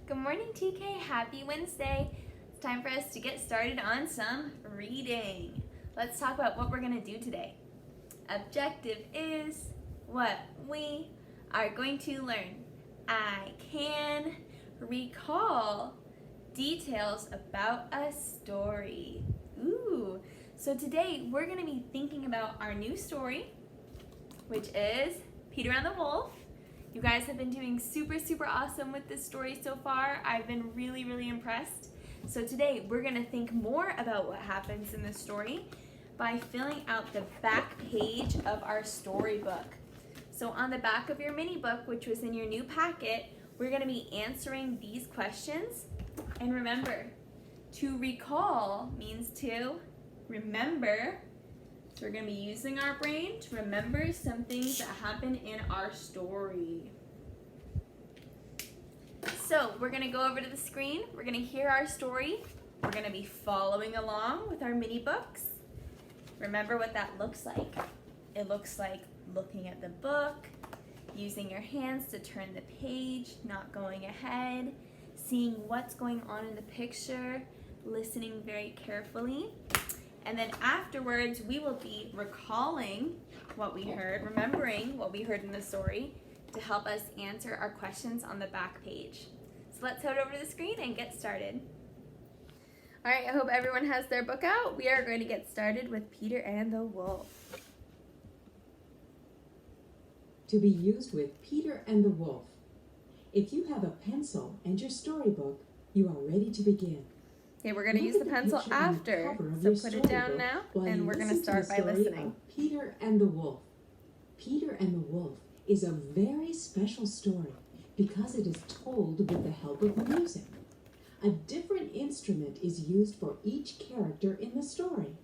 Good morning, TK. Happy Wednesday. It's time for us to get started on some reading. Let's talk about what we're going to do today. Objective is what we are going to learn. I can recall details about a story. Ooh. So today we're going to be thinking about our new story, which is Peter and the Wolf. You guys have been doing super awesome with this story so far. I've been really impressed. So today we're gonna think more about what happens in the story by filling out the back page of our storybook. So on the back of your mini book, which was in your new packet, we're gonna be answering these questions. And remember, to recall means to remember. So we're going to be using our brain to remember some things that happen in our story. So we're going to go over to the screen. We're going to hear our story. We're going to be following along with our mini books. Remember what that looks like. It looks like looking at the book, using your hands to turn the page, not going ahead, seeing what's going on in the picture, listening very carefully. And then afterwards, we will be recalling what we heard, remembering what we heard in the story to help us answer our questions on the back page. So let's head over to the screen and get started. All right, I hope everyone has their book out. We are going to get started with Peter and the Wolf. To be used with Peter and the Wolf. If you have a pencil and your storybook, you are ready to begin. Okay, we're going to use the pencil after, so put it down now, and we're going to start by listening. Peter and the Wolf. Peter and the Wolf is a very special story because it is told with the help of music. A different instrument is used for each character in the story.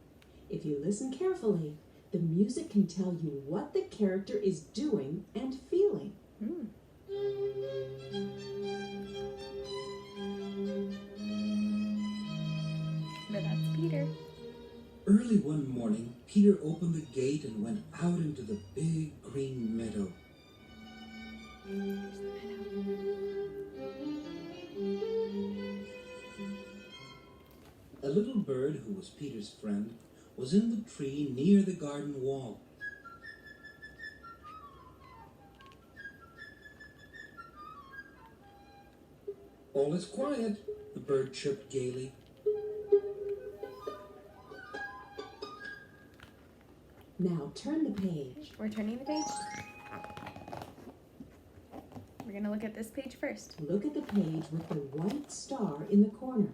If you listen carefully, the music can tell you what the character is doing and feeling. But that's Peter. Early one morning, Peter opened the gate and went out into the big green meadow. A little bird, who was Peter's friend, was in the tree near the garden wall. All is quiet, the bird chirped gaily. Now turn the page. We're turning the page. We're going to look at this page first. Look at the page with the white star in the corner.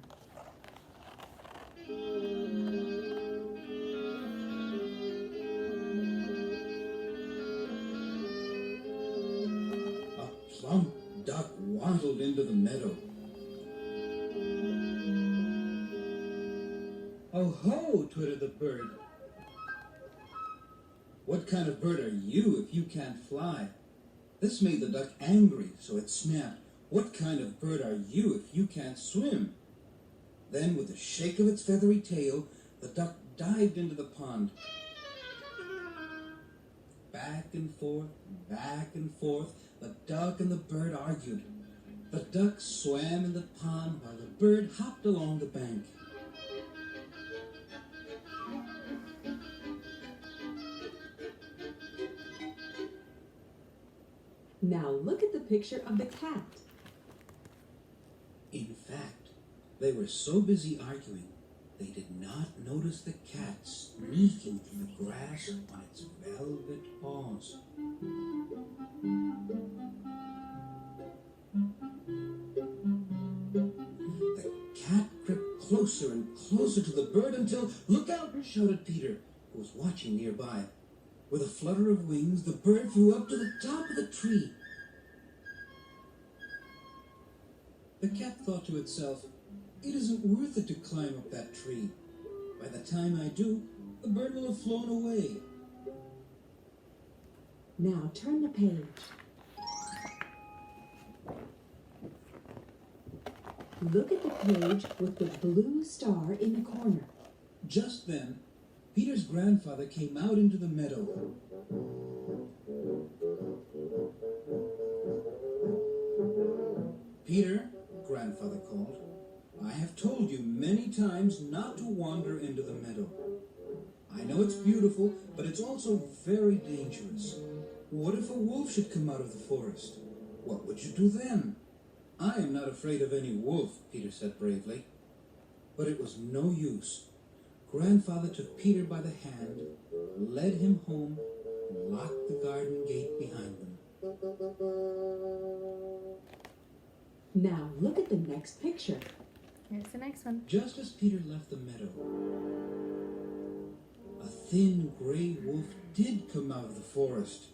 A plump duck waddled into the meadow. "Oh ho!" twittered the bird. "What kind of bird are you if you can't fly?" This made the duck angry, so it snapped, "What kind of bird are you if you can't swim?" Then, with a shake of its feathery tail, the duck dived into the pond. Back and forth, the duck and the bird argued. The duck swam in the pond while the bird hopped along the bank. Now look at the picture of the cat. In fact, they were so busy arguing, they did not notice the cat sneaking through the grass on its velvet paws. The cat crept closer and closer to the bird until, "Look out!" shouted Peter, who was watching nearby. With a flutter of wings, the bird flew up to the top of the tree. The cat thought to itself, "It isn't worth it to climb up that tree. By the time I do, the bird will have flown away." Now turn the page. Look at the page with the blue star in the corner. Just then, Peter's grandfather came out into the meadow. Peter, grandfather called. I have told you many times not to wander into the meadow. I know it's beautiful, but it's also very dangerous. What if a wolf should come out of the forest? What would you do then? I am not afraid of any wolf, Peter said bravely. But it was no use. Grandfather took Peter by the hand, led him home, and locked the garden gate behind them. Now look at the next picture. Here's the next one. Just as Peter left the meadow, a thin gray wolf did come out of the forest.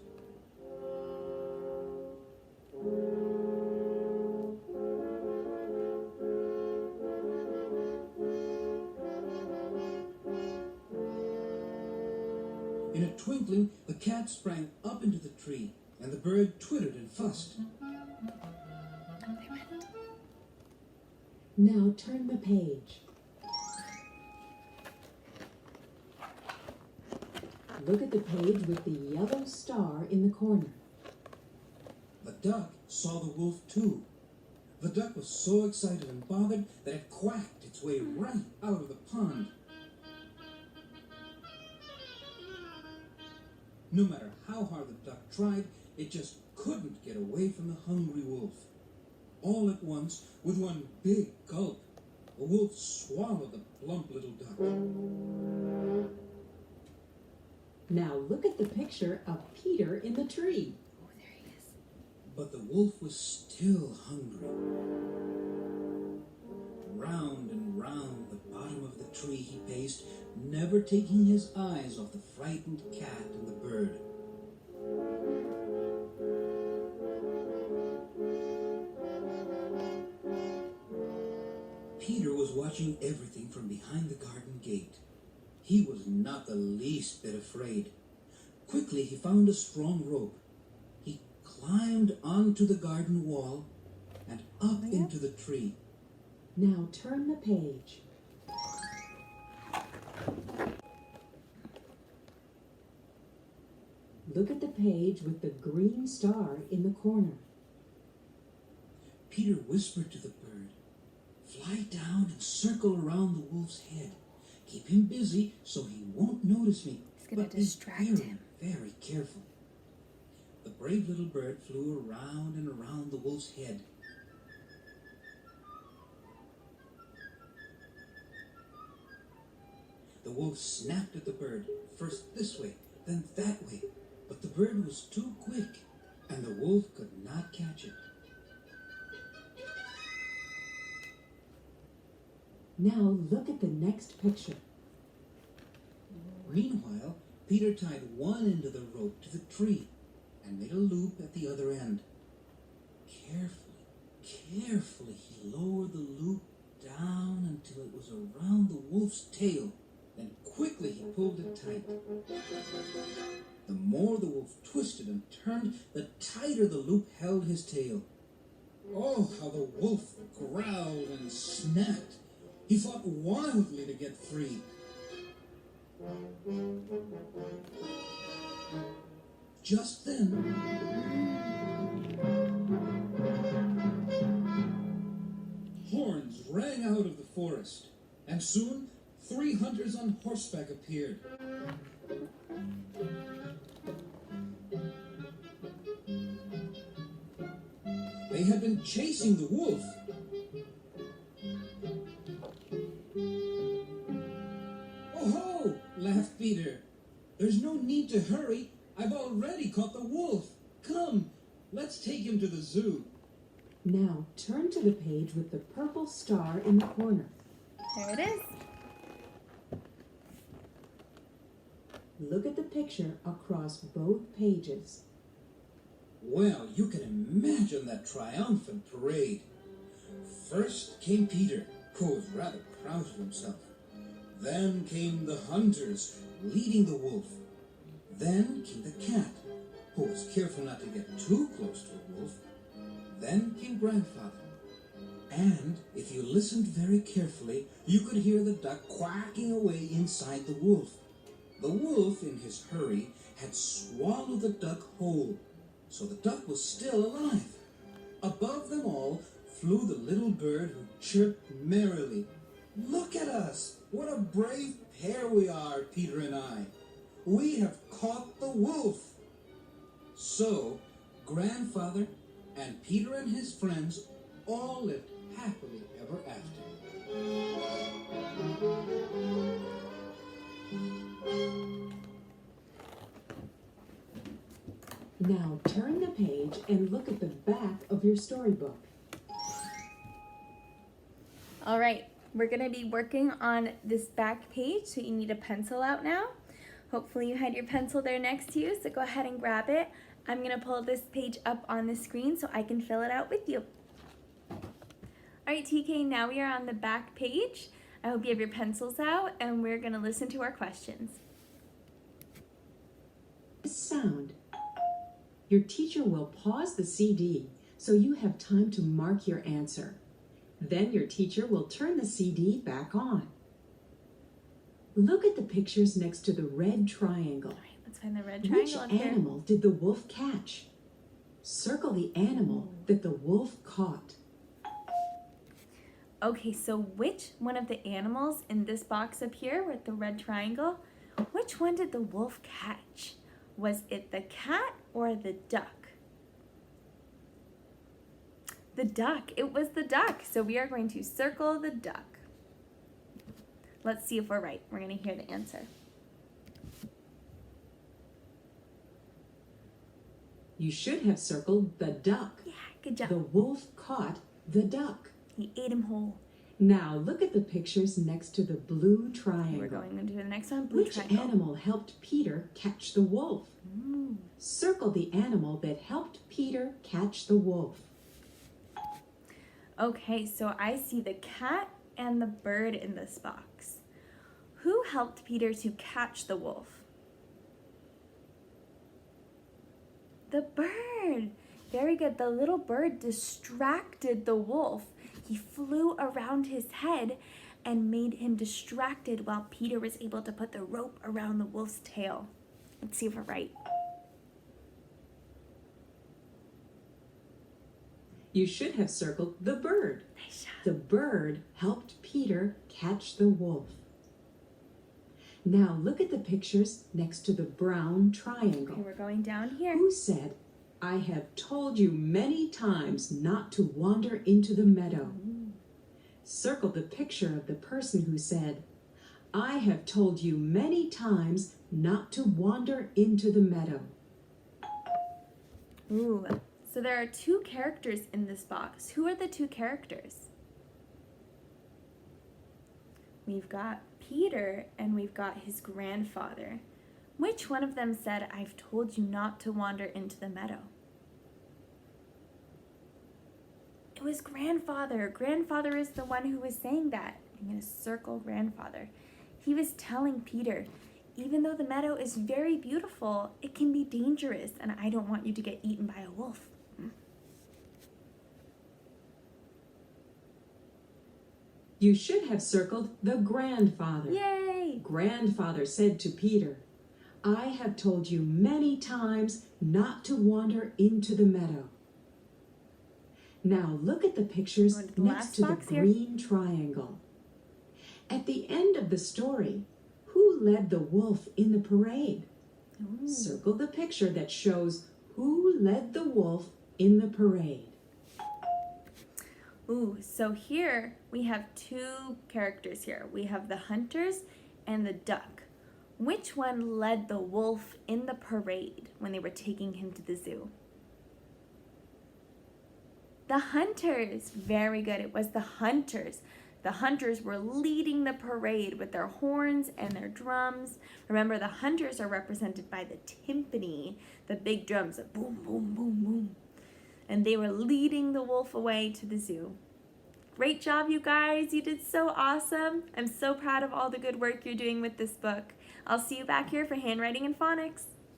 In a twinkling, the cat sprang up into the tree, and the bird twittered and fussed. They went. Now turn the page. Look at the page with the yellow star in the corner. The duck saw the wolf too. The duck was so excited and bothered that it quacked its way right out of the pond. No matter how hard the duck tried, it just couldn't get away from the hungry wolf. All at once, with one big gulp, the wolf swallowed the plump little duck. Now look at the picture of Peter in the tree. Oh, there he is. But the wolf was still hungry. Round and round the bottom of the tree he paced, never taking his eyes off the frightened cat and the bird. Peter was watching everything from behind the garden gate. He was not the least bit afraid. Quickly he found a strong rope. He climbed onto the garden wall and up into the tree. Now turn the page. Look at the page with the green star in the corner. Peter whispered to the bird, "Fly down and circle around the wolf's head. Keep him busy so he won't notice me. He's gonna But distract be very, him." very careful." The brave little bird flew around and around the wolf's head. The wolf snapped at the bird, first this way, then that way. But the bird was too quick, and the wolf could not catch it. Now look at the next picture. Meanwhile, Peter tied one end of the rope to the tree and made a loop at the other end. Carefully, he lowered the loop down until it was around the wolf's tail. Then quickly he pulled it tight. The more the wolf twisted and turned, the tighter the loop held his tail. Oh, how the wolf growled and snapped. He fought wildly to get free. Just then, horns rang out of the forest, and soon 3 hunters on horseback appeared. They had been chasing the wolf. "Oh ho!" laughed Peter. "There's no need to hurry. I've already caught the wolf. Come, let's take him to the zoo." Now turn to the page with the purple star in the corner. There it is. Look at the picture across both pages. Well, you can imagine that triumphant parade. First came Peter, who was rather proud of himself. Then came the hunters, leading the wolf. Then came the cat, who was careful not to get too close to the wolf. Then came Grandfather. And if you listened very carefully, you could hear the duck quacking away inside the wolf. The wolf, in his hurry, had swallowed the duck whole, so the duck was still alive. Above them all flew the little bird who chirped merrily. Look at us! What a brave pair we are, Peter and I. We have caught the wolf. So, Grandfather and Peter and his friends all lived happily ever after. Now turn the page and look at the back of your storybook. All right, we're gonna be working on this back page, so you need a pencil out now. Hopefully you had your pencil there next to you, so go ahead and grab it. I'm gonna pull this page up on the screen so I can fill it out with you. All right, TK, now we are on the back page. I hope you have your pencils out, and we're gonna listen to our questions. Sound. Your teacher will pause the CD so you have time to mark your answer. Then your teacher will turn the CD back on. Look at the pictures next to the red triangle. All right, let's find the red triangle Which in here. animal did the wolf catch? Circle the animal that the wolf caught. Okay, so which one of the animals in this box up here with the red triangle, which one did the wolf catch? Was it the cat or the duck? The duck. It was the duck. So we are going to circle the duck. Let's see if we're right. We're going to hear the answer. You should have circled the duck. Yeah, good job. The wolf caught the duck. He ate him whole. Now look at the pictures next to the blue Okay, triangle. we're going into the next one. Blue Which triangle. animal helped Peter catch the wolf? Ooh. Circle the animal that helped Peter catch the wolf. Okay, so I see the cat and the bird in this box. Who helped Peter to catch the wolf? The bird. Very good. The little bird distracted the wolf. He flew around his head and made him distracted while Peter was able to put the rope around the wolf's tail. Let's see if we're right. You should have circled the bird. Nice job. The bird helped Peter catch the wolf. Now look at the pictures next to the brown triangle. Okay, we're going down here. Who said, I have told you many times not to wander into the meadow? Circle the picture of the person who said, I have told you many times not to wander into the meadow. Ooh, so there are two characters in this box. Who are the two characters? We've got Peter and we've got his grandfather. Which one of them said, I've told you not to wander into the meadow? It was grandfather. Grandfather is the one who was saying that. I'm going to circle grandfather. He was telling Peter, even though the meadow is very beautiful, it can be dangerous, and I don't want you to get eaten by a wolf. You should have circled the grandfather. Yay! Grandfather said to Peter, I have told you many times not to wander into the meadow. Now look at the pictures Going to the next last to the box here. green triangle. At the end of the story, who led the wolf in the parade? Ooh. Circle the picture that shows who led the wolf in the parade. Ooh, so here we have two characters here. We have the hunters and the duck. Which one led the wolf in the parade when they were taking him to the zoo? The hunters. Very good. It was the hunters. The hunters were leading the parade with their horns and their drums. Remember, the hunters are represented by the timpani, the big drums, that boom, boom, boom, boom. And they were leading the wolf away to the zoo. Great job, you guys. You did so awesome. I'm so proud of all the good work you're doing with this book. I'll see you back here for handwriting and phonics.